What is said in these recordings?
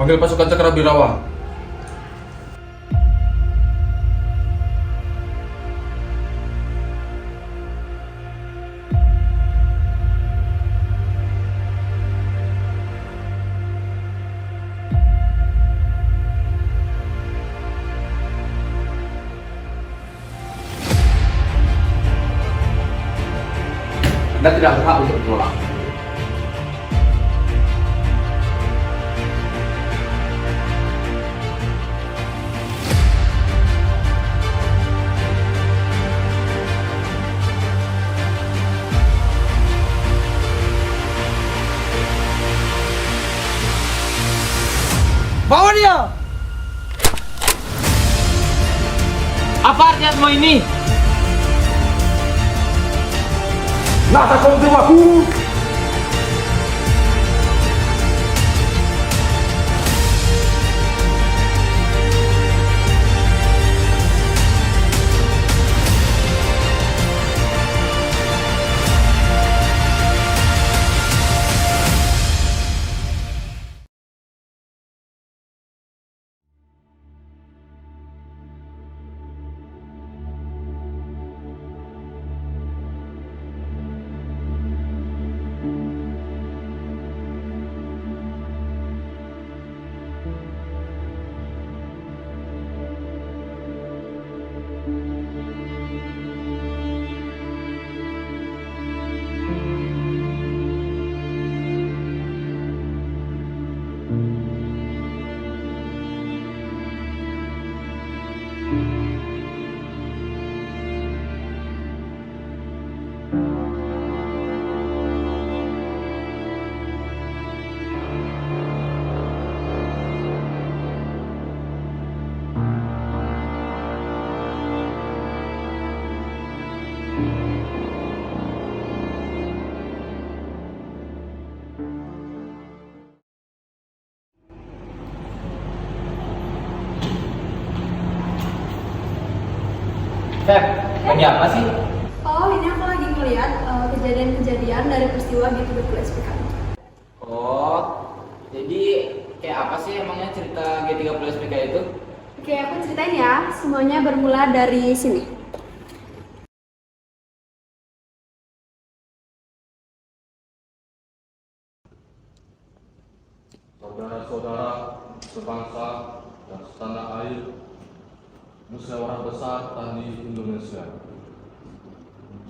Panggil pasukan Cakrawirawa. Anda tidak berhak untuk menolak. Bawa dia! Apa artinya semua ini? Nasa kong jiwaku! Feb, lagi apa sih? Oh, ini aku lagi ngeliat kejadian-kejadian dari peristiwa G30 SPKI. Oh, jadi kayak apa sih emangnya cerita G30 SPKI itu? Oke, aku ceritain ya. Semuanya bermula dari sini. Saudara-saudara sebangsa dan setanah air, Musyawarah Besar Tani Indonesia.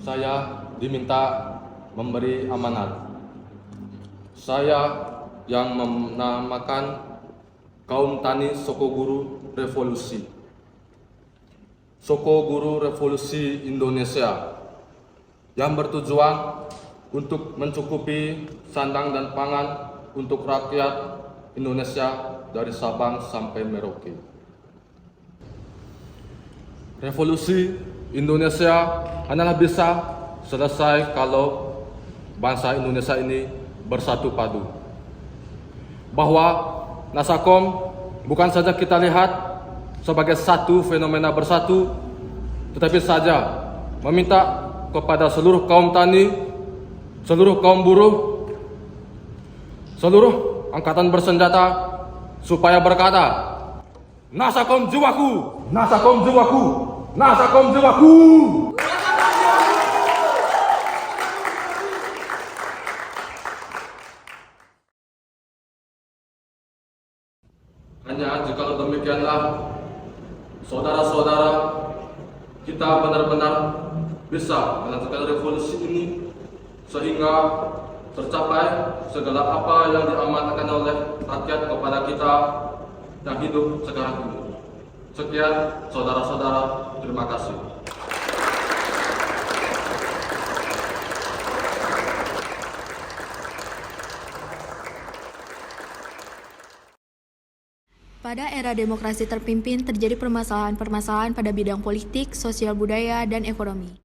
Saya diminta memberi amanat. Saya yang menamakan Kaum Tani Sokoguru Revolusi. Sokoguru Revolusi Indonesia yang bertujuan untuk mencukupi sandang dan pangan untuk rakyat Indonesia dari Sabang sampai Merauke. Revolusi Indonesia hanyalah bisa selesai kalau bangsa Indonesia ini bersatu padu. Bahwa Nasakom bukan saja kita lihat sebagai satu fenomena bersatu, tetapi saja meminta kepada seluruh kaum tani, seluruh kaum buruh, seluruh angkatan bersenjata supaya berkata, Nasakom jiwaku, Nasakom jiwaku, Nasakom jiwaku. Hanya jika demikianlah, saudara-saudara, kita benar-benar bisa melanjutkan revolusi ini sehingga tercapai segala apa yang diamanatkan oleh rakyat kepada kita yang hidup sekarang ini. Sekian, saudara-saudara, terima kasih. Pada era demokrasi terpimpin, terjadi permasalahan-permasalahan pada bidang politik, sosial budaya, dan ekonomi.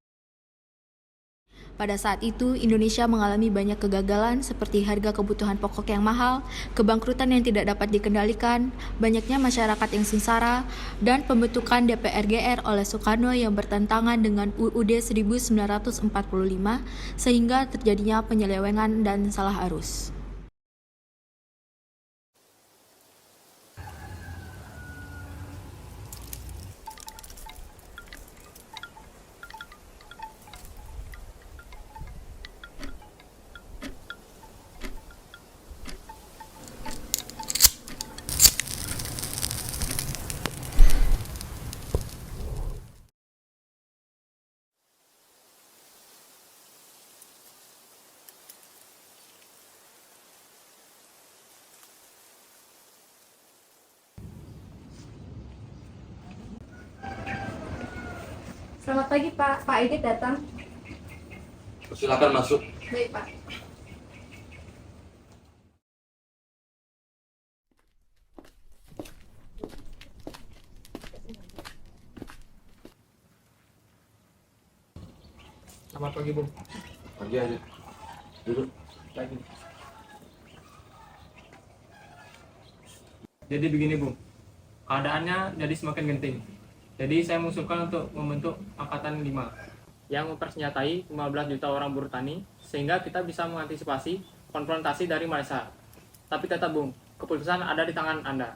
Pada saat itu, Indonesia mengalami banyak kegagalan seperti harga kebutuhan pokok yang mahal, kebangkrutan yang tidak dapat dikendalikan, banyaknya masyarakat yang sengsara, dan pembentukan DPR-GR oleh Soekarno yang bertentangan dengan UUD 1945, sehingga terjadinya penyelewengan dan salah arus. Selamat pagi Pak, Pak Edit datang. Silakan masuk. Baik Pak. Selamat pagi, Bung. Pagi aja. Duduk. Pagi. Jadi begini, Bung. Keadaannya jadi semakin genting. Jadi saya mengusulkan untuk membentuk Angkatan 5 yang mempersenjatai 15 juta orang buruh tani sehingga kita bisa mengantisipasi konfrontasi dari Malaysia. Tapi tetap, Bung, keputusan ada di tangan Anda.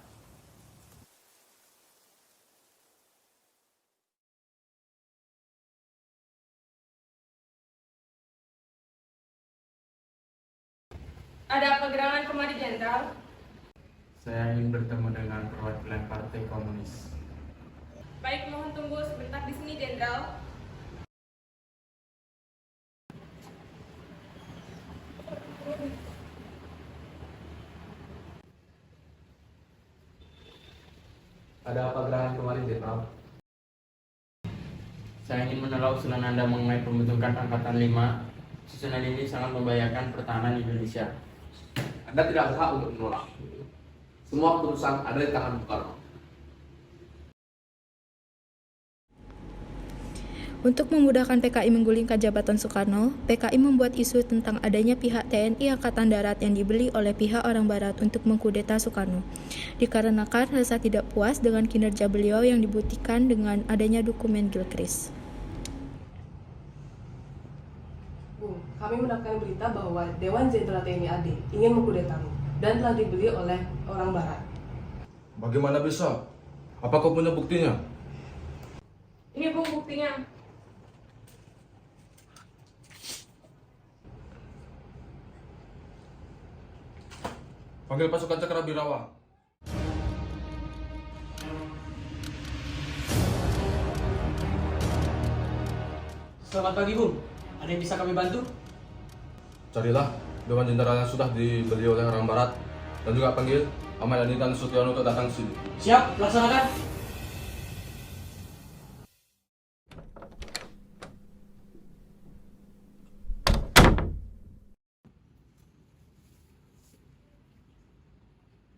Ada apa gerangan kemari Jenderal? Saya ingin bertemu dengan perwakilan Partai Komunis. Baik, mohon tunggu sebentar di sini Jenderal. Ada apa gerangan kemarin, Jenderal? Saya ingin menolak usulan Anda mengenai pembentukan Angkatan 5. Susunan ini sangat membahayakan pertahanan Indonesia. Anda tidak berhak untuk menolak. Semua keputusan ada di tangan Bung Karno. Untuk memudahkan PKI menggulingkan jabatan Soekarno, PKI membuat isu tentang adanya pihak TNI Angkatan Darat yang dibeli oleh pihak orang Barat untuk mengkudeta Soekarno. Dikarenakan rasa tidak puas dengan kinerja beliau yang dibuktikan dengan adanya dokumen Gilchrist. Bung, kami mendapatkan berita bahwa Dewan Jenderal TNI AD ingin mengkudetamu dan telah dibeli oleh orang Barat. Bagaimana bisa? Apa kau punya buktinya? Ini Bung buktinya. Panggil pasukan Cakrawirawa. Selamat pagi, Bung. Ada yang bisa kami bantu? Carilah Dewan Jenderal yang sudah dibeli oleh orang Barat dan juga panggil Ahmad Yani dan Sutiono untuk datang ke sini. Siap, laksanakan.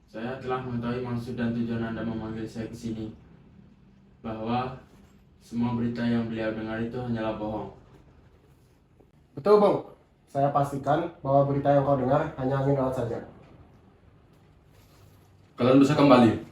Saya telah mengetahui maksud dan tujuan Anda memanggil saya ke sini. Bahwa semua berita yang beliau dengar itu hanyalah bohong. Betul, Bung. Saya pastikan bahwa berita yang kau dengar hanya angin laut saja. Kalian bisa kembali.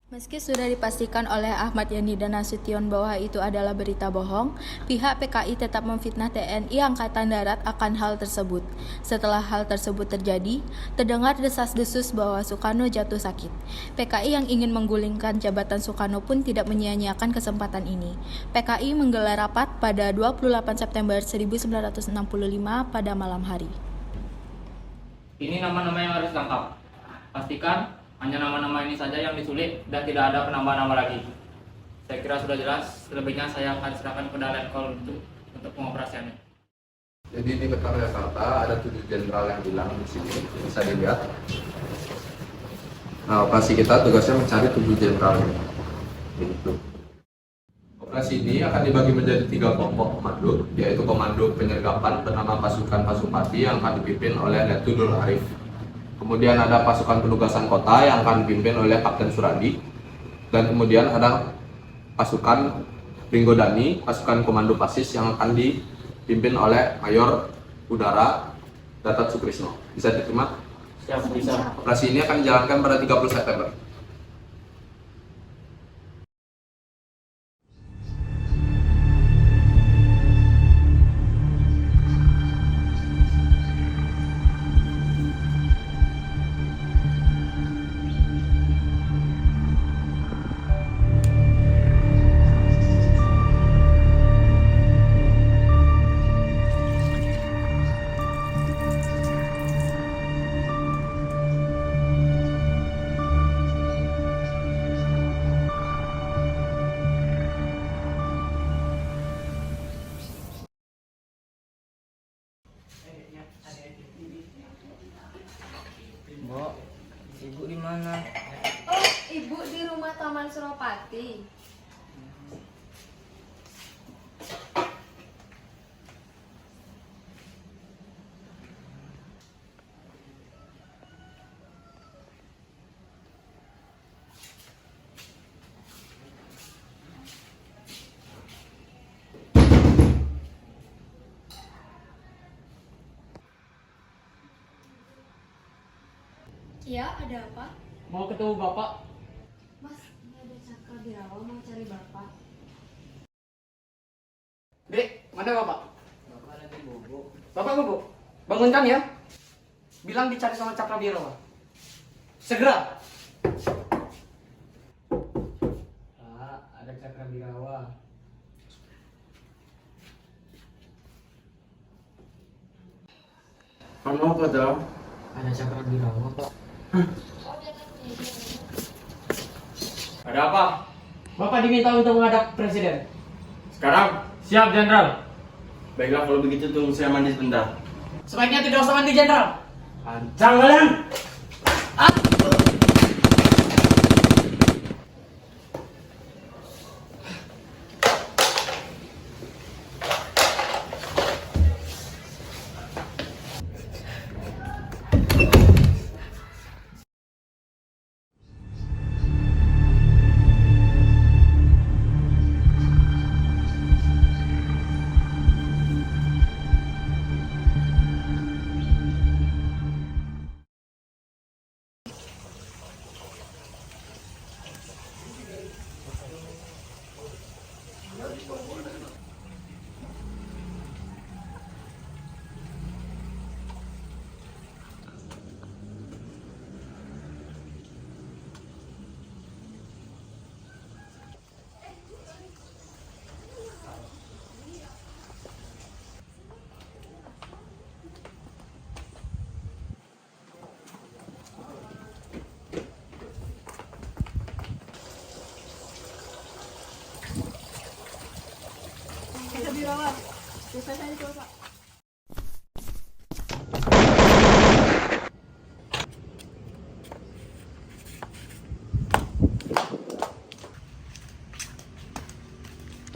Meski sudah dipastikan oleh Ahmad Yani dan Nasution bahwa itu adalah berita bohong, pihak PKI tetap memfitnah TNI Angkatan Darat akan hal tersebut. Setelah hal tersebut terjadi, terdengar desas-desus bahwa Soekarno jatuh sakit. PKI yang ingin menggulingkan jabatan Soekarno pun tidak menyia-nyiakan kesempatan ini. PKI menggelar rapat pada 28 September 1965 pada malam hari. Ini nama-nama yang harus ditangkap. Pastikan hanya nama-nama ini saja yang disulit dan tidak ada penambahan nama lagi. Saya kira sudah jelas, selebihnya saya akan serahkan kepada Letkol untuk pengoperasiannya. Jadi di Kota Jakarta ada 7 jenderal yang hilang di sini, bisa dilihat. Nah, operasi kita tugasnya mencari 7 jenderal ini. Begitu. Operasi ini akan dibagi menjadi 3 kelompok komando, yaitu komando penyergapan bernama pasukan Pasupati yang akan dipimpin oleh Letudul Arif. Kemudian ada pasukan penugasan kota yang akan dipimpin oleh Kapten Suradi. Dan kemudian ada pasukan Pringgodani, pasukan komando Pasis yang akan dipimpin oleh Mayor Udara Gatot Sukrisno. Bisa diterima? Siap, bisa. Operasi ini akan dijalankan pada 30 September. Mbok, ibu di mana? Oh, ibu di rumah Taman Suropati. Ya, ada apa? Mau ketemu Bapak? Mas, ini ada Cakra Birawa mau cari Bapak. Dek, mana Bapak? Bapak lagi bobo. Bapak bobo, bangunkan ya. Bilang dicari sama Cakra Birawa. Segera. Ada Cakra Birawa. Kamu apa dah? Ada Cakra Birawa, Pak. Ada apa? Bapak diminta untuk menghadap Presiden. Sekarang? Siap, Jenderal. Baiklah kalau begitu tunggu saya mandi sebentar. Sebaiknya tidak usah mandi, Jenderal. Lancang kalian!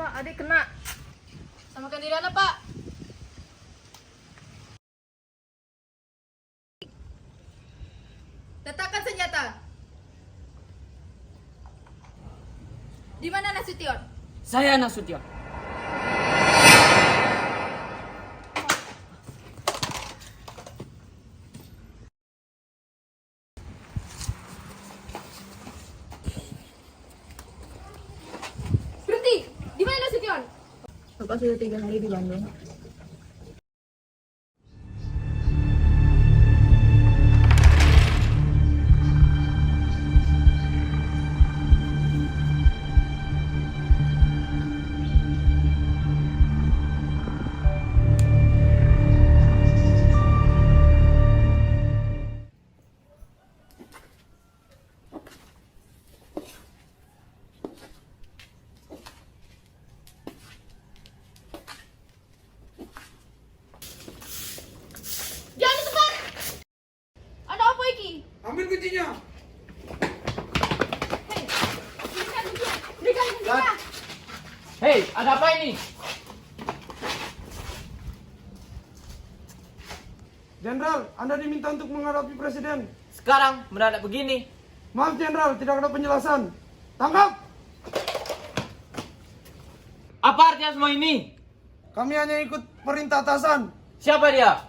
Pak, adik kena. Samakan diri anak, Pak. Letakkan senjata. Di mana Nasution? Saya Nasution. Berhenti. Di mana Nasution? Bapak sudah 3 hari di Bandung. Jangan disebar. Ada apa iki? Ambil kuncinya. Hei, berikan kuncinya. Berikan kuncinya. Hei, ada apa ini? Jenderal, Anda diminta untuk menghadapi Presiden. Sekarang mendadak begini. Maaf Jenderal, tidak ada penjelasan. Tangkap! Apa artinya semua ini? Kami hanya ikut perintah atasan. Siapa dia?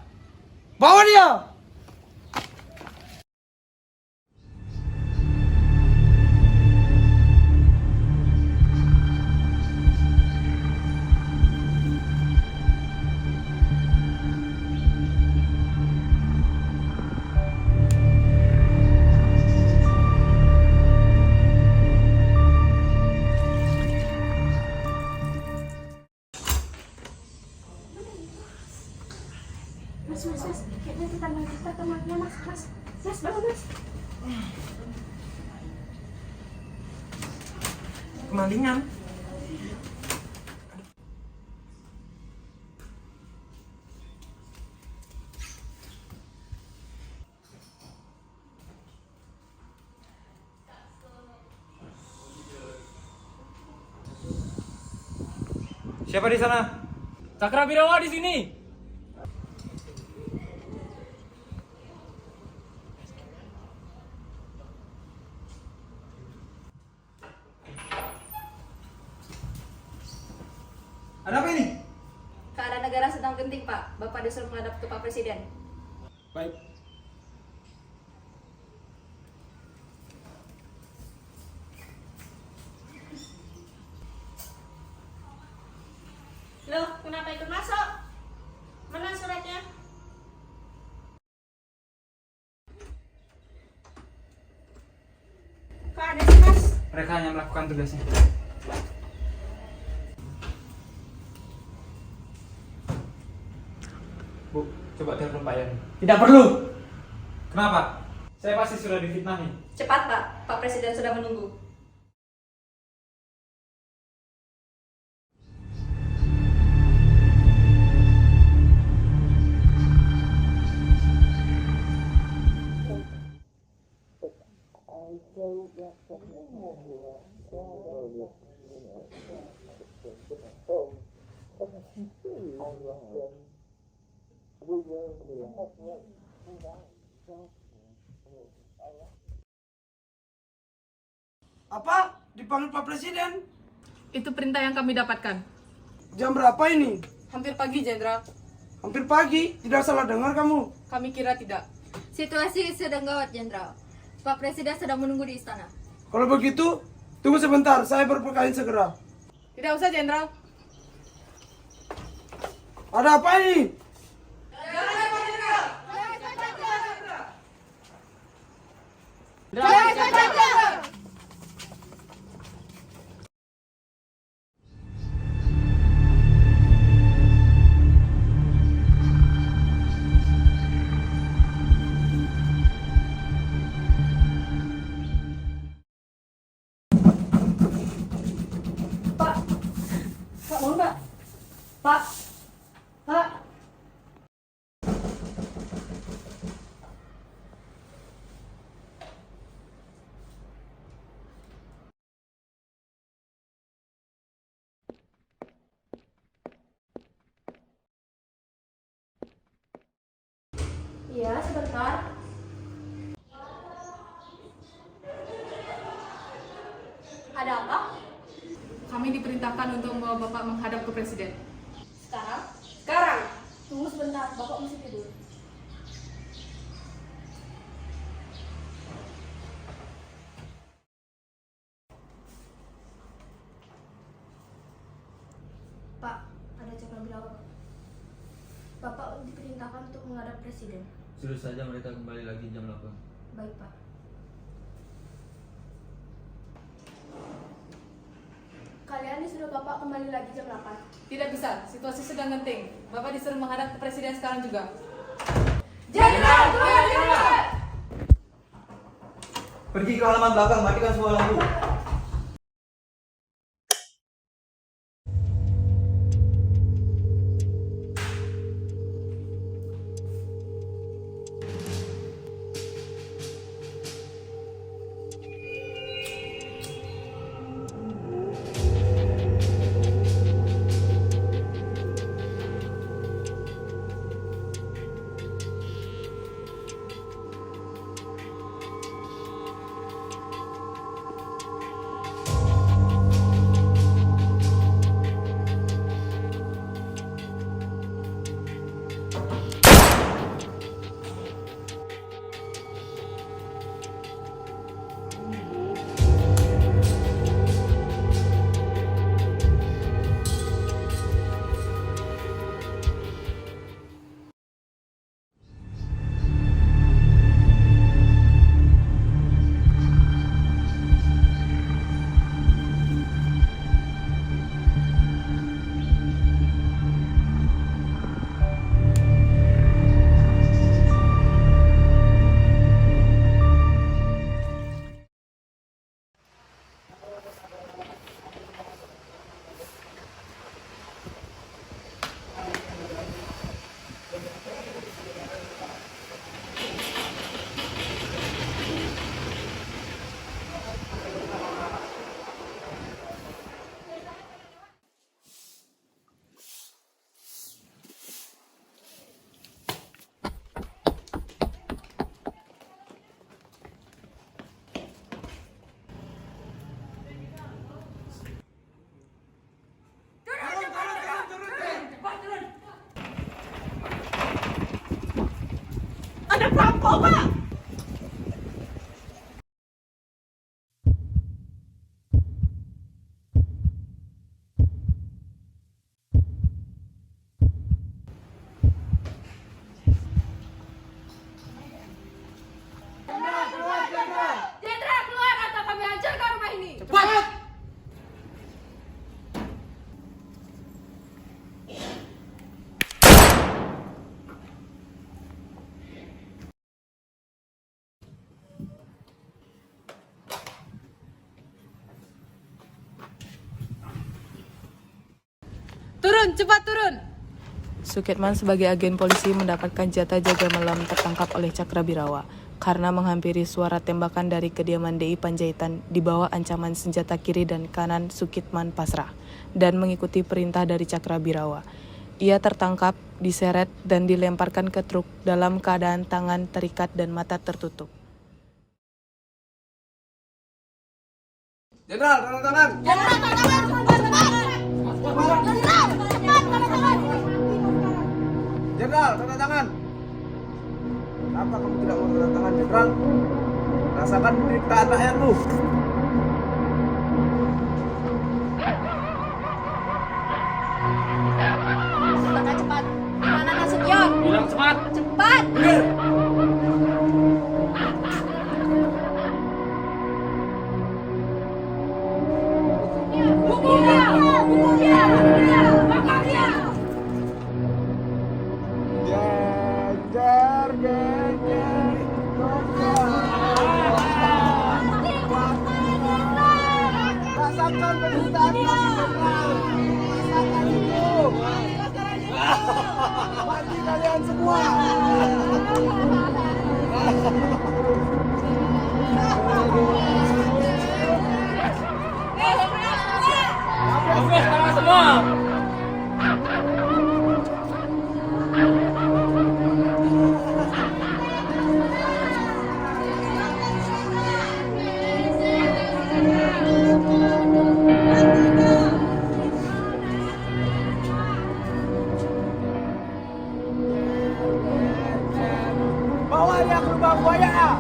Bawa dia! Mas. Kayaknya kita temannya, Mas. Mas, bangun, Mas. Kemalingan. Siapa di sana? Cakrabirawa di sini. Ada apa ini? Keadaan negara sedang genting, Pak. Bapak disuruh menghadap ke Pak Presiden. Baik. Loh, kenapa ikut masuk? Mana suratnya? Kok ada sih, Mas? Mereka hanya melakukan tugasnya. Bu, coba telepon Pak Yani. Tidak perlu. Kenapa? Saya pasti sudah difitnahi. Cepat, Pak. Pak Presiden sudah menunggu. Apa? Dipanggil Pak Presiden? Itu perintah yang kami dapatkan. Jam berapa ini? Hampir pagi, Jenderal. Hampir pagi. Tidak salah dengar kamu. Kami kira tidak. Situasi sedang gawat, Jenderal. Pak Presiden sedang menunggu di istana. Kalau begitu, tunggu sebentar. Saya berpakaian segera. Tidak usah, Jenderal. Ada apa ini? Pak, bangun, Pak. Pak. Pak. Iya, sebentar. Ada apa? Kami diperintahkan untuk membawa Bapak menghadap ke Presiden. Sekarang? Sekarang! Tunggu sebentar, Bapak masih tidur. Pak, ada Cakrabirawa. Bapak diperintahkan untuk menghadap Presiden. Suruh saja mereka kembali lagi jam 8. Baik, Pak. Kalian disuruh Bapak kembali lagi jam 8. Tidak bisa, situasi sedang genting. Bapak disuruh menghadap ke Presiden sekarang juga. Jenderal, keluar, Jenderal! Pergi ke halaman belakang, matikan semua lampu. Jenderal keluar atau kami hancurkan rumah ini. Cepat! Turun, cepat turun. Sukitman sebagai agen polisi mendapatkan jatah jaga malam tertangkap oleh Cakrabirawa karena menghampiri suara tembakan dari kediaman DI Panjaitan di bawah ancaman senjata kiri dan kanan. Sukitman pasrah dan mengikuti perintah dari Cakrabirawa. Ia tertangkap, diseret, dan dilemparkan ke truk dalam keadaan tangan terikat dan mata tertutup. Jenderal, tanda tangan. Jenderal, tanda tangan. Kenapa kamu tidak mau tanda tangan, Jenderal? Rasakan penderitaan rakyatmu. Katakan cepat. Mana Nasution? Bilang cepat. Cepat. Bunuh dia! Bunuh dia! Bunuh dia! Bakar dia! Rasakan penderitaan Jenderal. Rasakan itu. Mati kalian semua. Oke, sekarang semua. Bawa dia ke lubang buaya.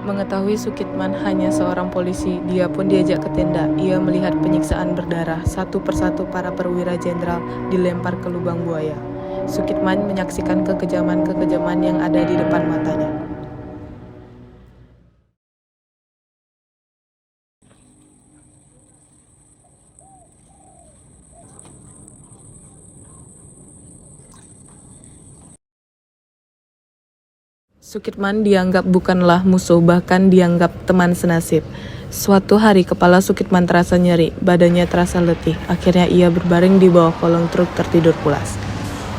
Mengetahui Sukitman hanya seorang polisi, dia pun diajak ke tenda. Ia melihat penyiksaan berdarah, satu persatu para perwira jenderal dilempar ke lubang buaya. Sukitman menyaksikan kekejaman-kekejaman yang ada di depan matanya. Sukitman dianggap bukanlah musuh, bahkan dianggap teman senasib. Suatu hari kepala Sukitman terasa nyeri, badannya terasa letih. Akhirnya ia berbaring di bawah kolong truk tertidur pulas.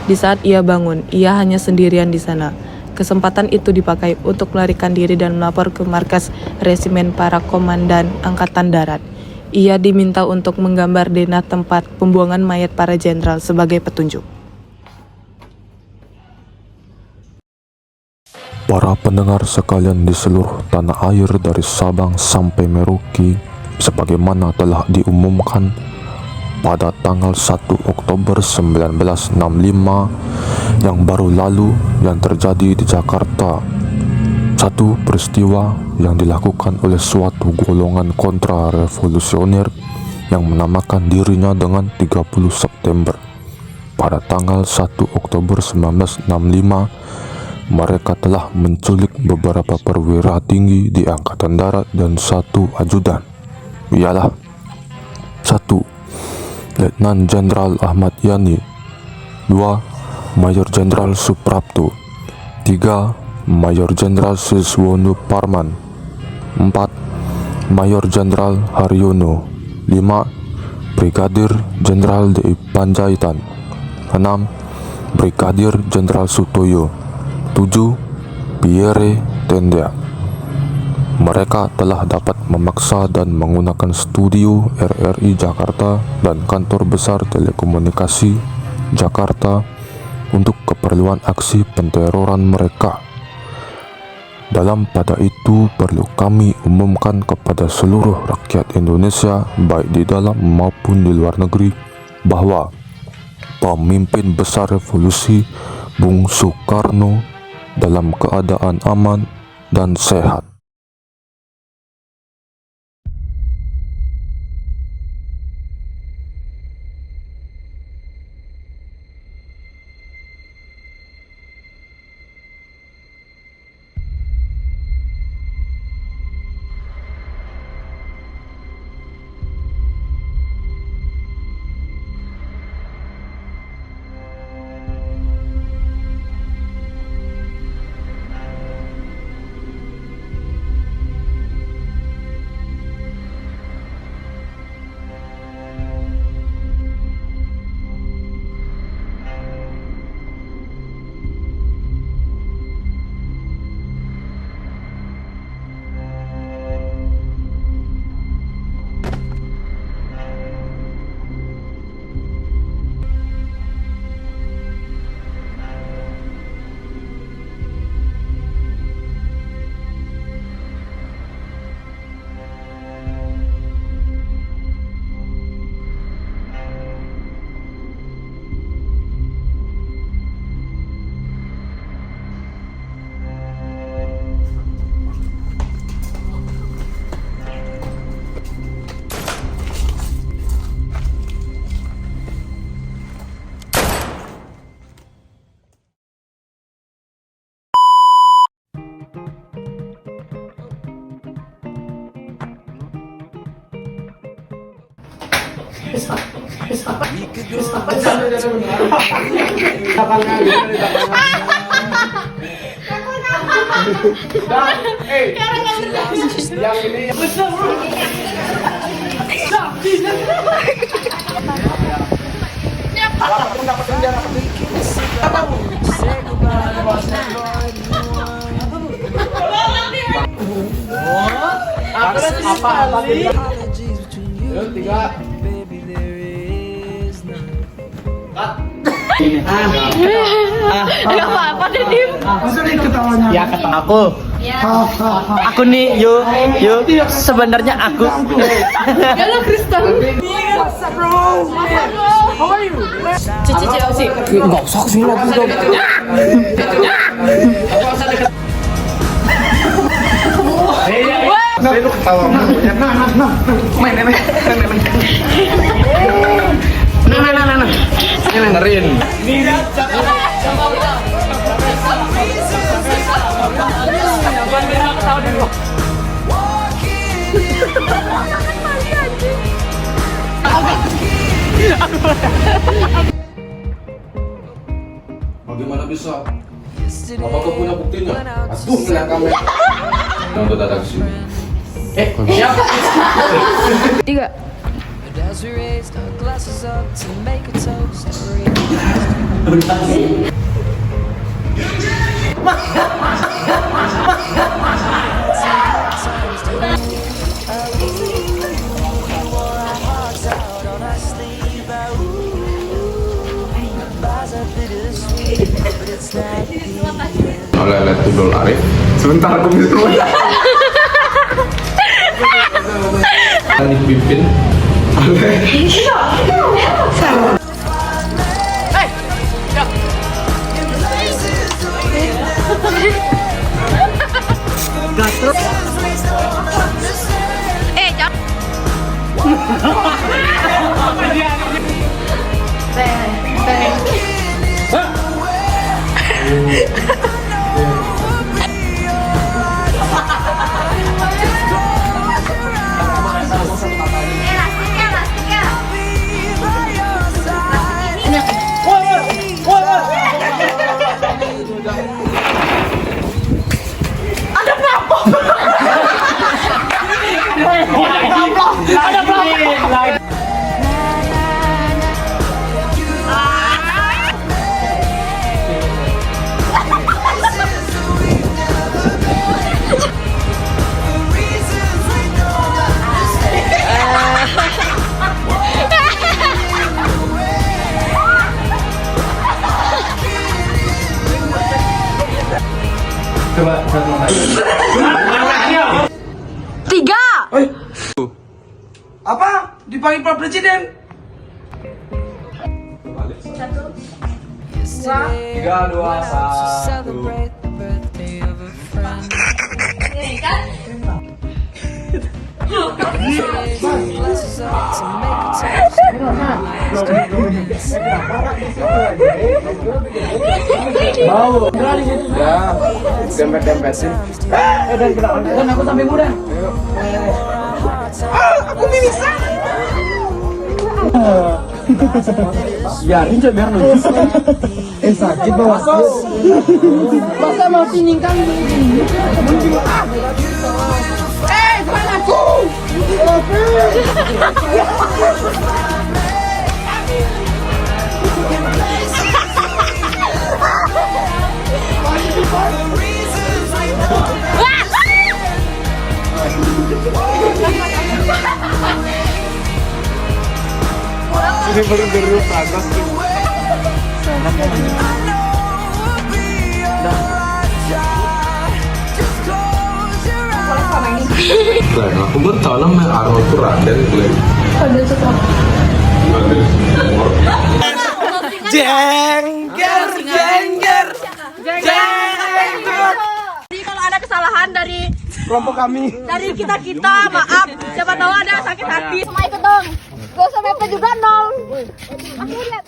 Di saat ia bangun, ia hanya sendirian di sana. Kesempatan itu dipakai untuk melarikan diri dan melapor ke markas resimen para komandan Angkatan Darat. Ia diminta untuk menggambar denah tempat pembuangan mayat para jenderal sebagai petunjuk. Para pendengar sekalian di seluruh tanah air dari Sabang sampai Merauke, sebagaimana telah diumumkan pada tanggal 1 Oktober 1965 yang baru lalu yang terjadi di Jakarta. Satu peristiwa yang dilakukan oleh suatu golongan kontra-revolusioner yang menamakan dirinya dengan 30 September. Pada tanggal 1 Oktober 1965, mereka telah menculik beberapa perwira tinggi di Angkatan Darat dan satu ajudan. Ialah 1. Letnan Jenderal Ahmad Yani, 2. Mayor Jenderal Suprapto, 3. Mayor Jenderal Siswono Parman, 4. Mayor Jenderal Haryono, 5. Brigadir Jenderal DI Panjaitan, 6. Brigadir Jenderal Sutoyo, 7. Pierre Tenda. Mereka telah dapat memaksa dan menggunakan studio RRI Jakarta dan kantor besar telekomunikasi Jakarta untuk keperluan aksi penteroran mereka. Dalam pada itu perlu kami umumkan kepada seluruh rakyat Indonesia baik di dalam maupun di luar negeri bahwa pemimpin besar revolusi Bung Soekarno dalam keadaan aman dan sehat. Gak apa-apa deh, Dim. Ya kata aku nih, yuk sebenarnya aku. Halo Kristen. Cici sih. Enggak usah kesini lagi dong. Lu ketawa mulunya. Main. Dengerin. Bagaimana bisa? Apakah punya buktinya? Aduh, ngeliat kamu. Untuk datang ke sini. Siapa? 3. Oleh Letudol Arif. Sebentar aku bisa yang dipimpin oleh Coba 3. Apa? Dipanggil Pak Presiden? 3, 2, 1. Mau. Ya, dempet-dempetin. Dan aku sampai muda. Aku bisa. Biarin coba biar lu. Sakit bawah. Masa mau tiningkan ini? Bukan aku. Ini baru panas. Glenn, aku baru tahu nama Arnold tuh Raden, Glenn. Jengger. Jadi kalau ada kesalahan dari Kelompok kami. kita maaf. Siapa tahu ada sakit hati. Semua ikut dong. Gak usah BP juga nol. Aku lihat.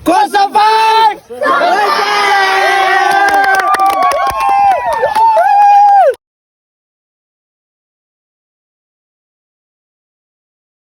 Kosovo!